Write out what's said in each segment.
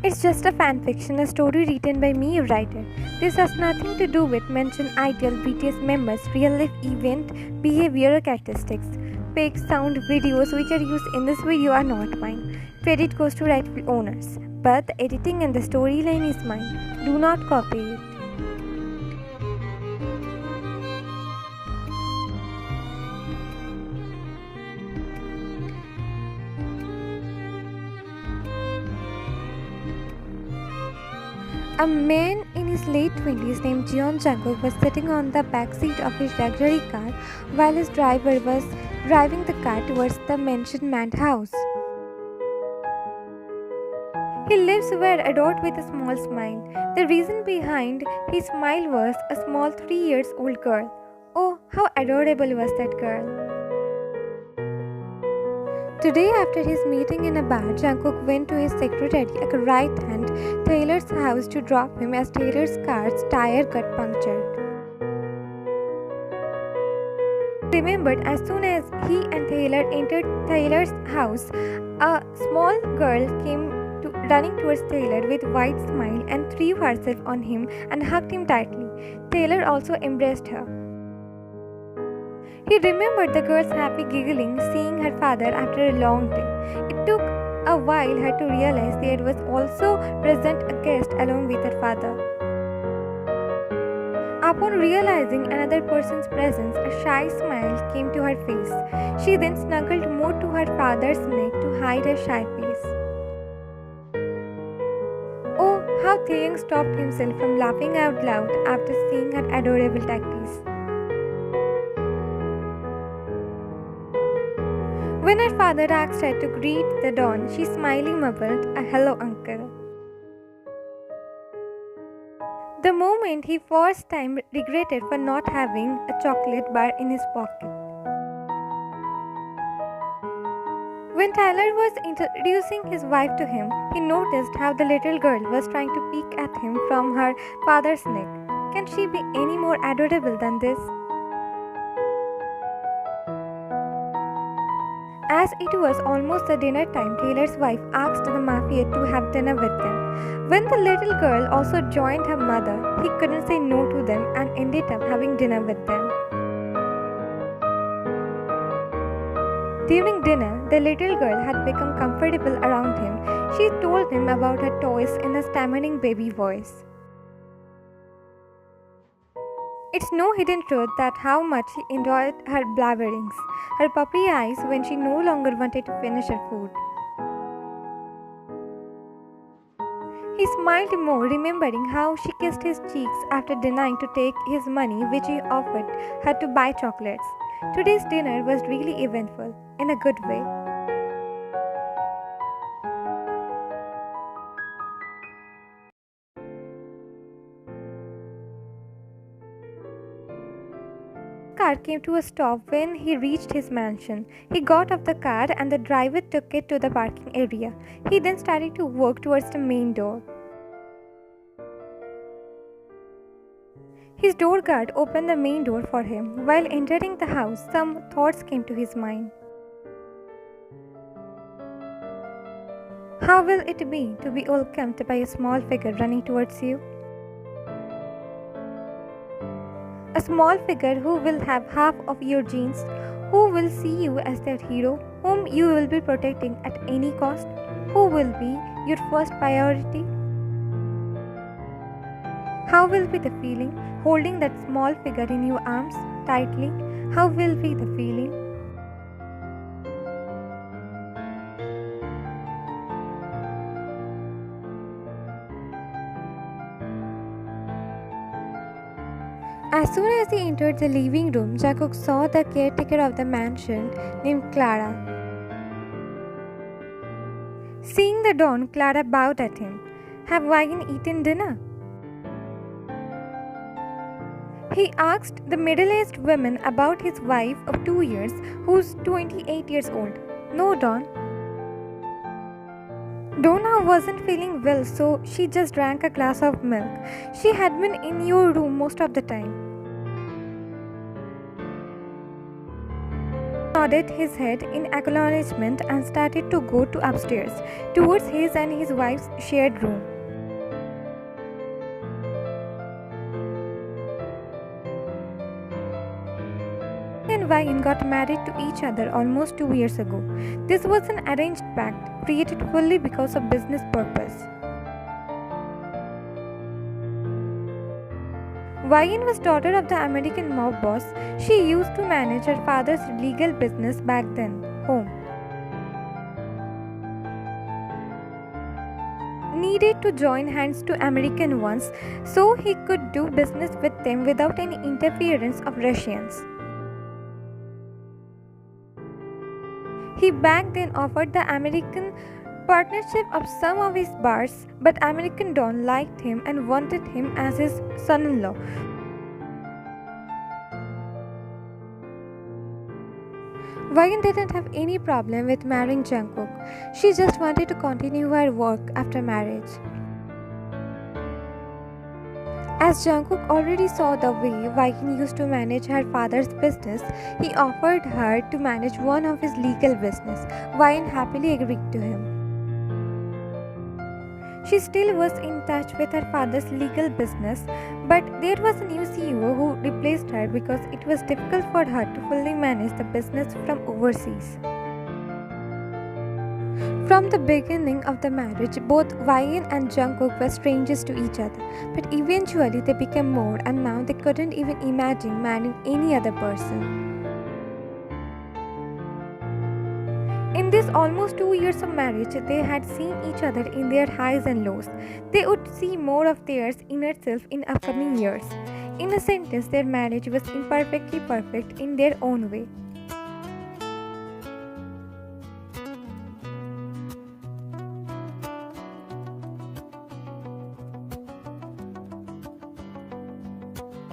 It's just a fanfiction, a story written by me, a writer. This has nothing to do with mentioned ideal BTS members, real life event, behavior or characteristics. Pics, sound, videos which are used in this video are not mine. Credit goes to rightful owners. But the editing and the storyline is mine. Do not copy it. A man in his late 20s named Jungkook was sitting on the back seat of his luxury car while his driver was driving the car towards the mentioned manned house. He lives where adored with a small smile. The reason behind his smile was a small 3-year-old girl. Oh, how adorable was that girl! Today, after his meeting in a bar, Jungkook went to his secretary, a right-hand Taylor's house to drop him as Taylor's car's tire got punctured. Remembered, as soon as he and Taylor entered Taylor's house, a small girl came running towards Taylor with a wide smile and threw herself on him and hugged him tightly. Taylor also embraced her. He remembered the girl's happy giggling, seeing her father after a long day. It took a while her to realize there was also present a guest along with her father. Upon realizing another person's presence, a shy smile came to her face. She then snuggled more to her father's neck to hide her shy face. Oh, how Taehyung stopped himself from laughing out loud after seeing her adorable tactics. When her father asked her to greet the dawn, she smiling mumbled, "A hello, uncle." The moment he first time regretted for not having a chocolate bar in his pocket. When Tyler was introducing his wife to him, he noticed how the little girl was trying to peek at him from her father's neck. Can she be any more adorable than this? As it was almost the dinner time, Taylor's wife asked the mafia to have dinner with them. When the little girl also joined her mother, he couldn't say no to them and ended up having dinner with them. During dinner, the little girl had become comfortable around him. She told him about her toys in a stammering baby voice. It's no hidden truth that how much he enjoyed her blabberings, her puppy eyes when she no longer wanted to finish her food. He smiled more, remembering how she kissed his cheeks after denying to take his money which he offered her to buy chocolates. Today's dinner was really eventful, in a good way. Car came to a stop when he reached his mansion. He got off the car and the driver took it to the parking area. He then started to walk towards the main door. His door guard opened the main door for him. While entering the house, some thoughts came to his mind. How will it be to be welcomed by a small figure running towards you? A small figure who will have half of your genes, who will see you as their hero, whom you will be protecting at any cost, who will be your first priority. How will be the feeling holding that small figure in your arms tightly? How will be the feeling? As soon as he entered the living room, Jungkook saw the caretaker of the mansion named Clara. Seeing the dawn, Clara bowed at him. Have Wagon eaten dinner? He asked the middle-aged woman about his wife of 2 years, who's 28 years old. No, Dawn. Donna wasn't feeling well, so she just drank a glass of milk. She had been in your room most of the time. nodded his head in acknowledgement and started to go to upstairs, towards his and his wife's shared room. And Wayne got married to each other almost 2 years ago. This was an arranged pact, created fully because of business purpose. Wayne was daughter of the American mob boss. She used to manage her father's legal business back then, home. Needed to join hands to American ones so he could do business with them without any interference of Russians. He back then offered the American partnership of some of his bars, but American Don liked him and wanted him as his son-in-law. Wayne didn't have any problem with marrying Jungkook. She just wanted to continue her work after marriage. As Jungkook already saw the way Wayne used to manage her father's business, he offered her to manage one of his legal business. Wayne happily agreed to him. She still was in touch with her father's legal business, but there was a new CEO who replaced her because it was difficult for her to fully manage the business from overseas. From the beginning of the marriage, both Wayne and Jungkook were strangers to each other, but eventually they became more, and now they couldn't even imagine marrying any other person. In these almost 2 years of marriage, they had seen each other in their highs and lows. They would see more of theirs inner self in upcoming years. In a sentence, their marriage was imperfectly perfect in their own way.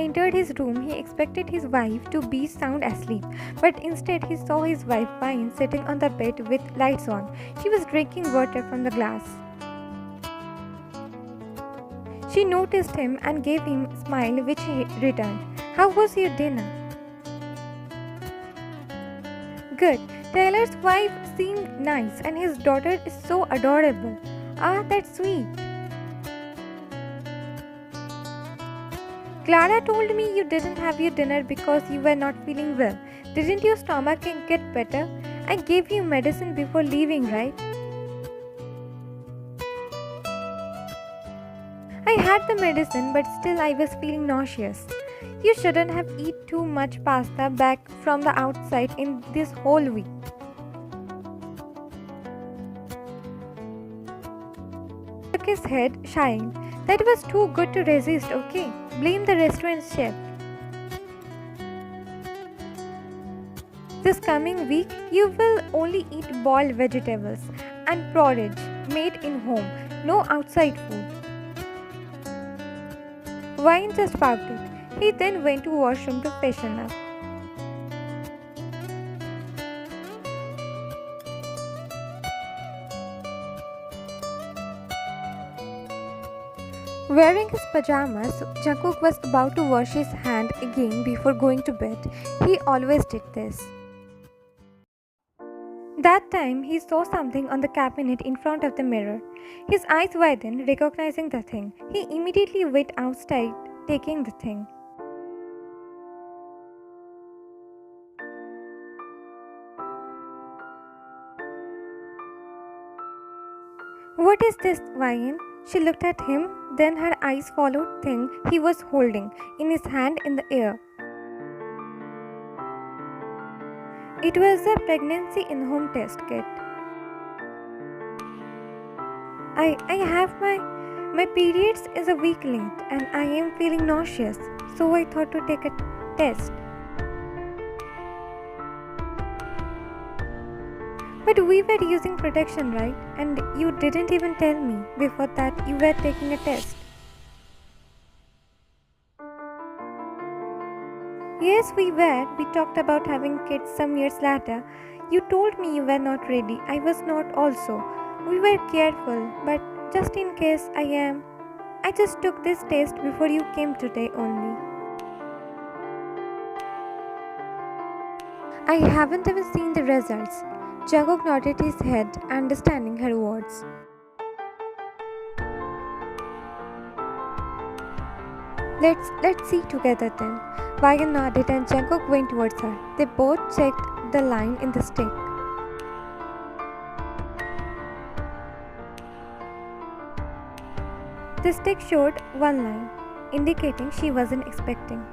Entered his room, he expected his wife to be sound asleep, but instead he saw his wife Wayne sitting on the bed with lights on. She was drinking water from the glass. She noticed him and gave him a smile which he returned. "How was your dinner?" "Good. Taylor's wife seemed nice and his daughter is so adorable." "Ah, that's sweet." "Clara told me you didn't have your dinner because you were not feeling well. Didn't your stomach get better? I gave you medicine before leaving, right?" "I had the medicine, but still I was feeling nauseous." "You shouldn't have eaten too much pasta back from the outside in this whole week." Shook his head, shying. "That was too good to resist, okay? Blame the restaurant chef." "This coming week, you will only eat boiled vegetables and porridge made in home, no outside food." Wayne just pouted. He then went to washroom to freshen up. Wearing his pajamas, Jungkook was about to wash his hand again before going to bed. He always did this. That time, he saw something on the cabinet in front of the mirror. His eyes widened, recognizing the thing. He immediately went outside, taking the thing. "What is this, Wayne?" She looked at him, then her eyes followed the thing he was holding in his hand in the air. It was a pregnancy in-home test kit. I have my periods is a week late and I am feeling nauseous, so I thought to take a test. "But we were using protection, right? And you didn't even tell me before that you were taking a test." "Yes, we were. We talked about having kids some years later. You told me you were not ready. I was not also. We were careful, but just in case I am. I just took this test before you came today only." I haven't even seen the results. Jungkook nodded his head, understanding her words. Let's see together then. Waigen nodded and Jungkook went towards her. They both checked the line in the stick. The stick showed one line, indicating she wasn't expecting.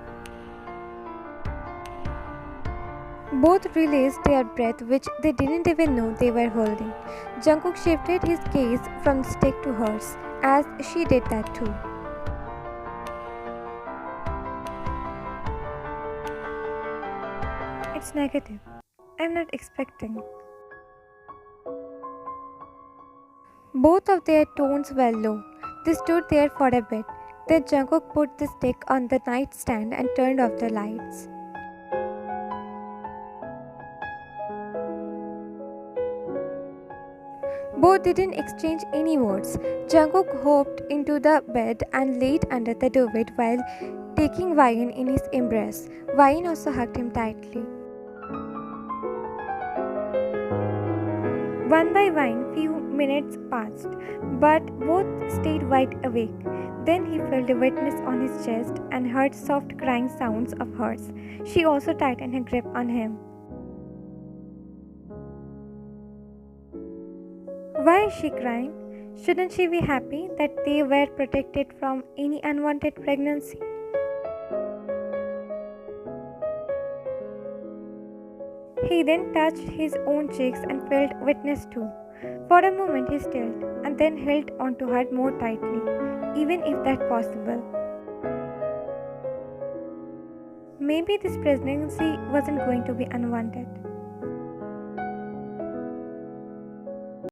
Both released their breath, which they didn't even know they were holding. Jungkook shifted his gaze from the stick to hers, as she did that too. It's negative. I'm not expecting. Both of their tones were low. They stood there for a bit. Then Jungkook put the stick on the nightstand and turned off the lights. Both didn't exchange any words. Jungkook hopped into the bed and laid under the duvet while taking Waigen in his embrace. Waigen also hugged him tightly. One by one, few minutes passed, but both stayed wide awake. Then he felt a wetness on his chest and heard soft crying sounds of hers. She also tightened her grip on him. Why is she crying? Shouldn't she be happy that they were protected from any unwanted pregnancy? He then touched his own cheeks and felt wetness too. For a moment he stilled and then held onto her more tightly, even if that possible. Maybe this pregnancy wasn't going to be unwanted.